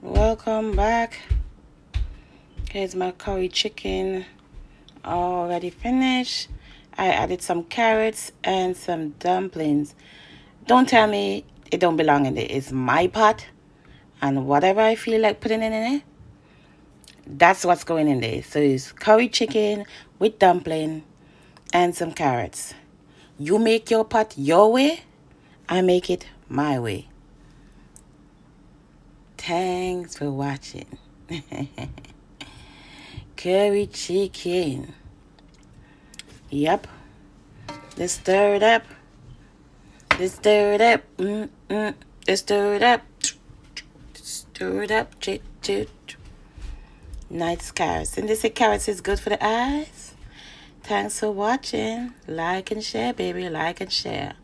Welcome back. Here's my curry chicken, already finished. I added some carrots and some dumplings. Don't tell me it don't belong in there. It's my pot, and whatever I feel like putting in it, that's what's going in there. So it's curry chicken with dumpling and some carrots. You make your pot your way, I make it my way. Thanks for watching. Curry chicken. Yep. Let's stir it up. Let's stir it up. Let's stir it up. Stir it up. Nice carrots. And they say carrots is good for the eyes. Thanks for watching. Like and share, baby. Like and share.